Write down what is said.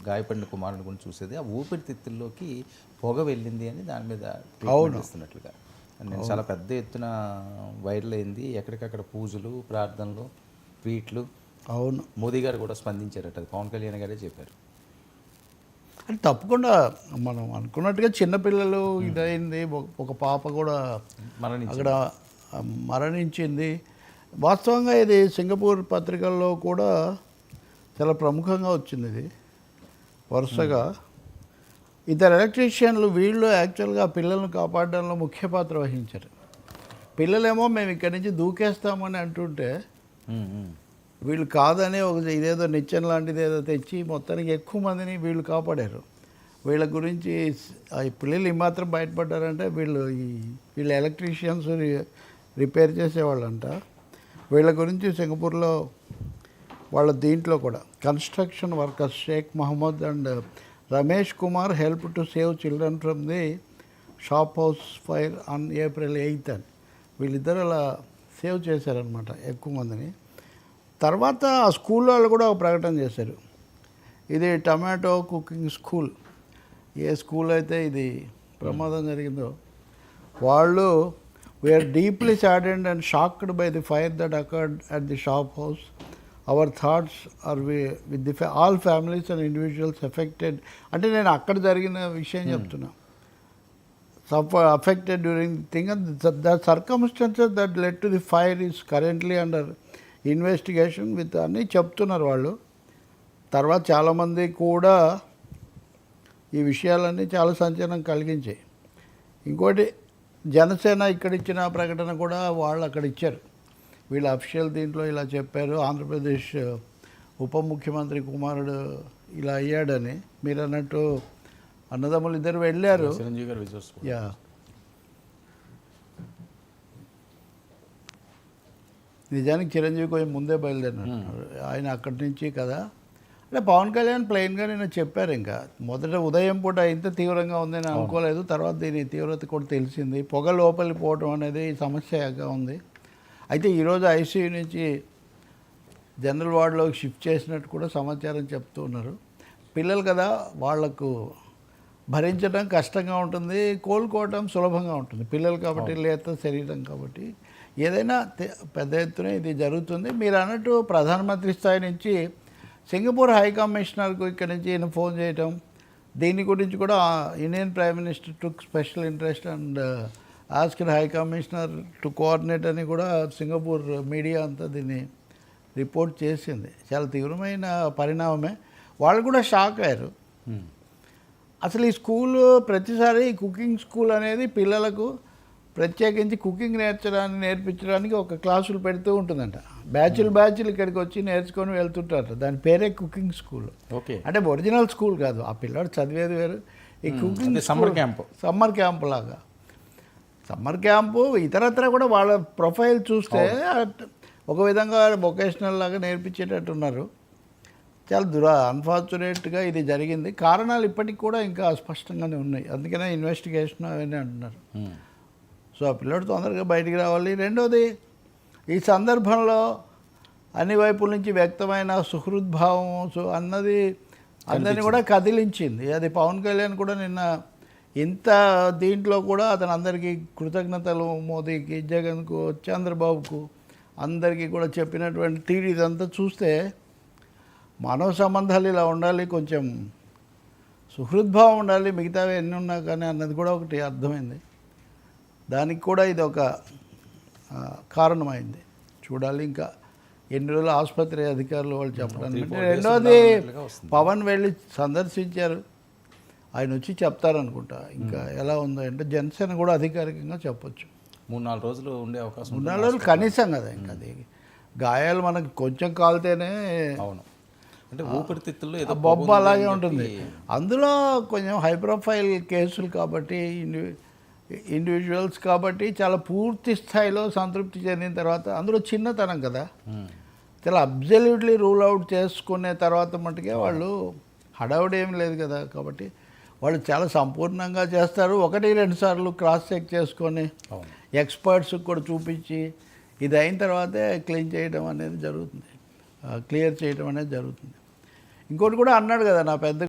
గాయపడిన కుమారుని కూడా చూసేది ఆ ఊపిరితిత్తుల్లోకి పొగ వెళ్ళింది అని దాని మీద ట్రీట్మెంట్ ఇస్తున్నట్లుగా నేను చాలా పెద్ద ఎత్తున వైరల్ అయింది. ఎక్కడికక్కడ పూజలు, ప్రార్థనలు, ట్వీట్లు. అవును, మోదీ గారు కూడా స్పందించారట, అది పవన్ కళ్యాణ్ గారే చెప్పారు. అంటే తప్పకుండా మనం అనుకున్నట్టుగా చిన్నపిల్లలు ఇదైంది, ఒక పాప కూడా అక్కడ మరణించింది. వాస్తవంగా ఇది సింగపూర్ పత్రికల్లో కూడా చాలా ప్రముఖంగా వచ్చింది. ఇది వరుసగా ఇద్దరు ఎలక్ట్రీషియన్లు వీళ్ళు యాక్చువల్గా పిల్లలను కాపాడడంలో ముఖ్య పాత్ర వహించారు. పిల్లలేమో మేము ఇక్కడి నుంచి దూకేస్తామని అంటుంటే వీళ్ళు కాదని ఇదేదో నిచ్చెన లాంటిది ఏదో తెచ్చి మొత్తానికి ఎక్కువ మందిని వీళ్ళు కాపాడారు. వీళ్ళ గురించి ఈ పిల్లలు ఏమాత్రం బయటపడ్డారంటే వీళ్ళు ఎలక్ట్రీషియన్స్ రిపేర్ చేసేవాళ్ళంట. వీళ్ళ గురించి సింగపూర్లో వాళ్ళ దీంట్లో కూడా construction workers Sheikh Mohammed and Ramesh Kumar help to save children from the shop house fire on April 8 అని వీళ్ళిద్దరు అలా సేవ్ చేశారనమాట ఎక్కువ మందిని. తర్వాత ఆ స్కూల్ వాళ్ళు కూడా ఒక ప్రకటన చేశారు, ఇది టమాటో కుకింగ్ స్కూల్, ఏ స్కూల్ అయితే ఇది ప్రమాదం జరిగిందో వాళ్ళు we're deeply saddened and shocked by the fire that occurred at the shop house. Our thoughts are with the all families and individuals affected. అంటే నేను అక్కడ జరిగిన విషయం చెప్తున్నా. Affected during the thing and the circumstances that led to the fire is currently under investigation with అని చెప్తున్నారు వాళ్ళు. తర్వాత చాలామంది కూడా ఈ విషయాలన్నీ చాలా సంచలనం కలిగించాయి. ఇంకోటి జనసేన ఇక్కడ ఇచ్చిన ప్రకటన కూడా వాళ్ళు అక్కడ ఇచ్చారు. వీళ్ళ అఫీషియల్ దీంట్లో ఇలా చెప్పారు, ఆంధ్రప్రదేశ్ ఉప ముఖ్యమంత్రి కుమారుడు ఇలా అయ్యాడని. మీరు అన్నట్టు అన్నదమ్ములు ఇద్దరు వెళ్ళారు. యా, నిజానికి చిరంజీవి కొంచెం ముందే బయలుదేరినారు ఆయన అక్కడి నుంచి కదా. అంటే పవన్ కళ్యాణ్ ప్లెయిన్గా నేను చెప్పారు, ఇంకా మొదట ఉదయం పూట ఇంత తీవ్రంగా ఉందని అనుకోలేదు, తర్వాత దీని తీవ్రత కూడా తెలిసింది. పొగ లోపలికి పోవడం అనేది సమస్యగా ఉంది. అయితే ఈరోజు ఐసీయూ నుంచి జనరల్ వార్డులోకి షిఫ్ట్ చేసినట్టు కూడా సమాచారం చెప్తూ ఉన్నారు. పిల్లలు కదా, వాళ్లకు భరించడం కష్టంగా ఉంటుంది, కోలుకోవటం సులభంగా ఉంటుంది. పిల్లలు కాబట్టి, లేత శరీరం కాబట్టి ఏదైనా పెద్ద ఎత్తున ఇది జరుగుతుంది. మీరు అన్నట్టు ప్రధానమంత్రి స్థాయి నుంచి సింగపూర్ హై కమిషనర్కు ఇక్కడి నుంచి ఈయన ఫోన్ చేయటం, దీని గురించి కూడా Indian prime minister took special interest and asked high commissioner to coordinate అని కూడా సింగపూర్ మీడియా అంతా దీన్ని రిపోర్ట్ చేసింది. చాలా తీవ్రమైన పరిణామమే. వాళ్ళు కూడా షాక్ అయ్యారు. అసలు ఈ స్కూలు ప్రతిసారి కుకింగ్ స్కూల్ అనేది పిల్లలకు ప్రత్యేకించి కుకింగ్ నేర్పించడానికి ఒక క్లాసులు పెడుతూ ఉంటుందంట. బ్యాచ్లు ఇక్కడికి వచ్చి నేర్చుకొని వెళ్తుంటారు. దాని పేరే కుకింగ్ స్కూల్. ఓకే, అంటే ఒరిజినల్ స్కూల్ కాదు, ఆ పిల్లాడు చదివేది వేరు. ఈ కుకింగ్ సమ్మర్ క్యాంపు లాగా. సమ్మర్ క్యాంపు ఇతరత్ర కూడా వాళ్ళ ప్రొఫైల్ చూస్తే ఒక విధంగా వొకేషనల్ లాగా నేర్పించేటట్టున్నారు. చాలా అన్ఫార్చునేట్గా ఇది జరిగింది. కారణాలు ఇప్పటికి కూడా ఇంకా అస్పష్టంగానే ఉన్నాయి, అందుకనే ఇన్వెస్టిగేషన్ అవన్నీ అంటున్నారు. సో ఆ పిల్లడు తొందరగా బయటికి రావాలి. రెండోది, ఈ సందర్భంలో అన్ని వైపుల నుంచి వ్యక్తమైన సుహృద్భావం అన్నది అందరినీ కూడా కదిలించింది. అది పవన్ కళ్యాణ్ కూడా నిన్న ఇంత దీంట్లో కూడా అతను అందరికీ కృతజ్ఞతలు, మోదీకి, జగన్కు, చంద్రబాబుకు అందరికీ కూడా చెప్పినటువంటి తీరు ఇదంతా చూస్తే మానవ సంబంధాలు ఇలా ఉండాలి, కొంచెం సుహృద్భావం ఉండాలి, మిగతావి ఎన్ని ఉన్నా కానీ అన్నది కూడా ఒకటి అర్థమైంది. దానికి కూడా ఇది ఒక కారణమైంది. చూడాలి ఇంకా ఎన్ని రోజులు ఆసుపత్రి అధికారులు వాళ్ళు చెప్పడానికి. రెండోది, పవన్ వెళ్ళి సందర్శించారు, ఆయన వచ్చి చెప్తారనుకుంటా ఇంకా ఎలా ఉందో. అంటే జనసేన కూడా అధికారికంగా చెప్పొచ్చు 3-4 రోజులు ఉండే అవకాశం. 3-4 రోజులు కనీసం కదా. ఇంకా అది గాయాలు మనకు కొంచెం కాలితేనే, అవును, అంటే ఊపిరితిత్తుల్లో ఏదో బొబ్బ అలాగే ఉంటుంది. అందులో కొంచెం హై ప్రొఫైల్ కేసులు కాబట్టి, ఇండివిజువల్స్ కాబట్టి చాలా పూర్తి స్థాయిలో సంతృప్తి చెందిన తర్వాత, అందులో చిన్నతనం కదా, చాలా అబ్జల్యూట్లీ రూల్ అవుట్ చేసుకునే తర్వాత మటుకే వాళ్ళు హడావుడి ఏం లేదు కదా. కాబట్టి వాళ్ళు చాలా సంపూర్ణంగా చేస్తారు. 1-2 సార్లు క్రాస్ చెక్ చేసుకొని ఎక్స్పర్ట్స్కి కూడా చూపించి ఇది అయిన తర్వాతే క్లీన్ చేయడం అనేది జరుగుతుంది, క్లియర్ చేయడం అనేది జరుగుతుంది. ఇంకోటి కూడా అన్నాడు కదా, నా పెద్ద